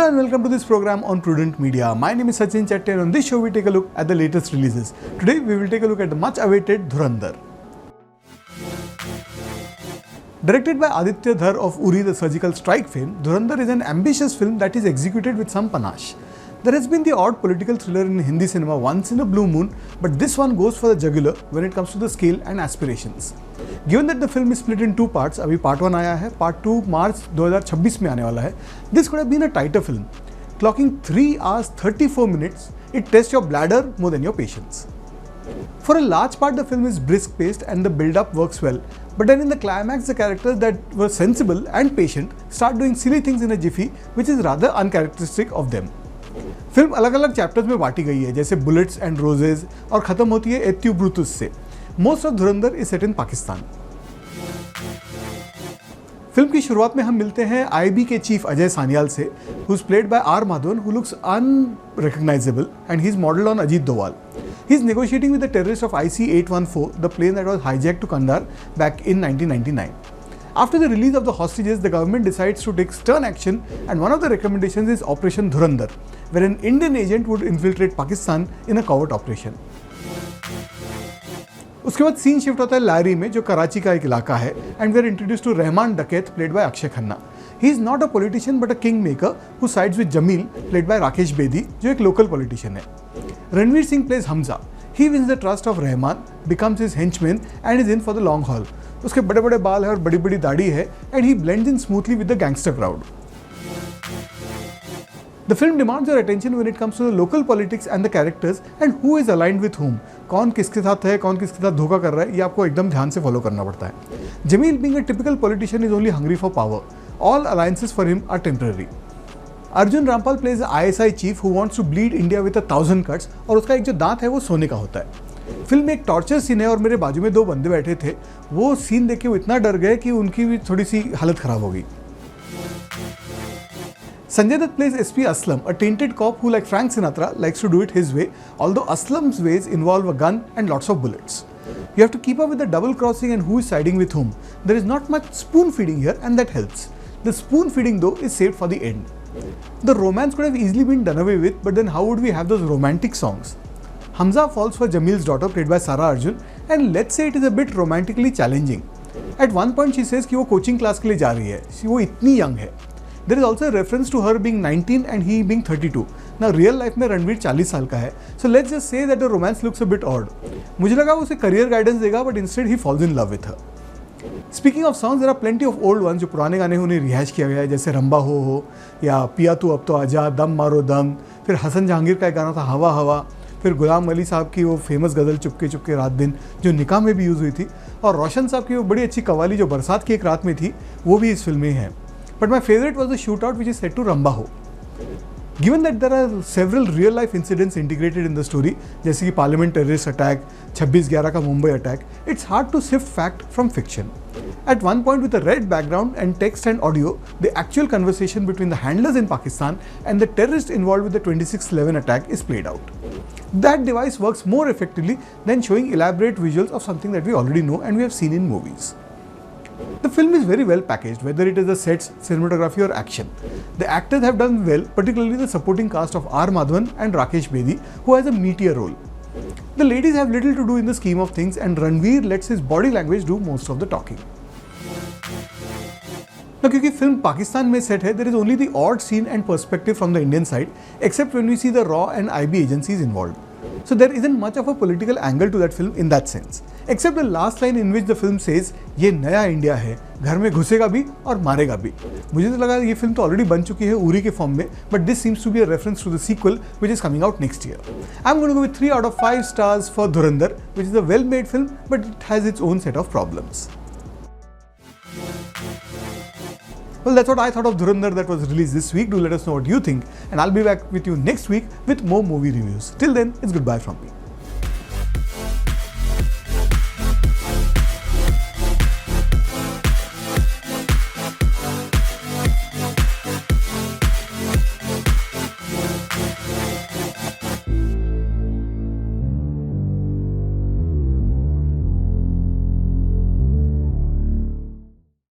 Hello and welcome to this program on Prudent Media. My name is Sachin Chatte and on this show we take a look at the latest releases. Today we will take a look at the much awaited Dhurandhar. Directed by Aditya Dhar of Uri the Surgical Strike fame, Dhurandhar is an ambitious film that is executed with some panache. There has been the odd political thriller in Hindi cinema once in a blue moon, but this one goes for the jugular when it comes to the scale and aspirations. Given that the film is split in two parts, अभी part 1 आया है, part 2 March 2026 में आने वाला है. This could have been a tighter film. Clocking 3 hours 34 minutes, it tests your bladder more than your patience. For a large part, the film is brisk paced and the build-up works well. But then in the climax, the characters that were sensible and patient start doing silly things in a jiffy, which is rather uncharacteristic of them. Film अलग अलग chapters में बांटी गई है, जैसे bullets and roses, और खत्म होती है एत्यू ब्रूटस से. Most of Dhurandhar is set in Pakistan. Film की शुरुआत में हम मिलते हैं आईबी के चीफ अजय सान्याल से, who is played by R Madhavan, who looks unrecognisable and he is modelled on Ajit Doval. He is negotiating with the terrorists of IC-814, the plane that was hijacked to Kandahar back in 1999. After the release of the hostages, the government decides to take stern action, and one of the recommendations is Operation Dhurandhar, where an Indian agent would infiltrate Pakistan in a covert operation. उसके बाद scene shift होता है लारी में, जो कराची का एक इलाका है, and we are introduced to Rahman डकैत played by Akshay Khanna. He is not a politician but a kingmaker who sides with Jamil played by Rakesh Bedi, जो एक local politician है. Ranveer Singh plays Hamza. He wins the trust of Rahman, becomes his henchman and is in for the long haul. उसके बड़े बड़े बाल है और बड़ी बड़ी दाढ़ी है, and he blends in smoothly with the gangster crowd. The film demands your attention when it comes to the local politics and the characters and who is aligned with whom. कौन किसके साथ है, कौन किसके साथ धोखा कर रहा है, ये आपको एकदम ध्यान से फॉलो करना पड़ता है. Jamil, being a typical politician, is only hungry for power. All alliances for him are temporary. Arjun Rampal plays an ISI chief who wants to bleed India with 1,000 cuts, और उसका एक जो दांत है वो सोने का होता है. फिल्म में एक टॉर्चर सीन है और मेरे बाजू में दो बंदे बैठे थे. वो सीन देख के वो इतना डर गए कि उनकी भी थोड़ी सी हालत खराब हो गई. Sanjay Dutt plays SP Aslam, a tainted cop who, like Frank Sinatra, likes to do it his way, although Aslam's ways involve a gun and lots of bullets. You have to keep up with the double crossing and who is siding with whom. There is not much spoon feeding here, and that helps. The spoon feeding though is saved for the end. The romance could have easily been done away with, but then how would we have those romantic songs? Hamza falls for Jamil's daughter played by Sara Arjun, and let's say it is a bit romantically challenging. At one point she says कि वो coaching class के लिए जा रही है, वो इतनी young है. There is also a reference to her being 19 and he being 32. Now real life में रणवीर 40 साल का है, so let's just say that the romance looks a bit odd. मुझे लगा वो उसे career guidance देगा, but instead he falls in love with her. Speaking of songs, there are plenty of old ones जो पुराने गाने उन्हें रिहाइश किया गया है, जैसे रंबा हो या पिया तू अब तो आजा, दम मारो दम, फिर हसन जहांगीर का एक गाना था हवा हवा, फिर गुलाम अली साहब की वो फेमस गज़ल चुपके चुपके रात दिन जो निकाह में भी यूज़ हुई थी, और रोशन साहब की वो बड़ी अच्छी कवाली जो बरसात की एक रात में थी, वो भी इस फिल्म में है. But my favorite was the shootout, which is set to Ramba Ho. Given that there are several real life incidents integrated in the story, जैसे कि पार्लियामेंट टेररिस्ट अटैक, 26/11 का Mumbai attack, it's hard to sift fact from fiction. At one point, with a red background and text and audio, the actual conversation between the handlers in Pakistan and the terrorists involved with the 26/11 attack is played out. That device works more effectively than showing elaborate visuals of something that we already know and we have seen in movies. The film is very well packaged, whether it is the sets, cinematography or action. The actors have done well, particularly the supporting cast of R. Madhavan and Rakesh Bedi, who has a meatier role. The ladies have little to do in the scheme of things, and Ranveer lets his body language do most of the talking. Now, क्योंकि film Pakistan में set है, there is only the odd scene and perspective from the Indian side, except when we see the RAW and IB agencies involved. So there isn't much of a political angle to that film in that sense, except the last line in which the film says, ये नया India है, घर में घुसेगा भी और मारेगा भी. मुझे तो लगा ये फिल्म तो ऑलरेडी बन चुकी है उरी के फॉर्म में, but this seems to be a reference to the sequel which is coming out next year. I'm going to go with 3 out of 5 stars for Dhurandhar, which is a well-made film, but it has its own set of problems. Well, that's what I thought of Dhurandhar that was released this week. Do let us know what you think, and I'll be back with you next week with more movie reviews. Till then, it's goodbye from me.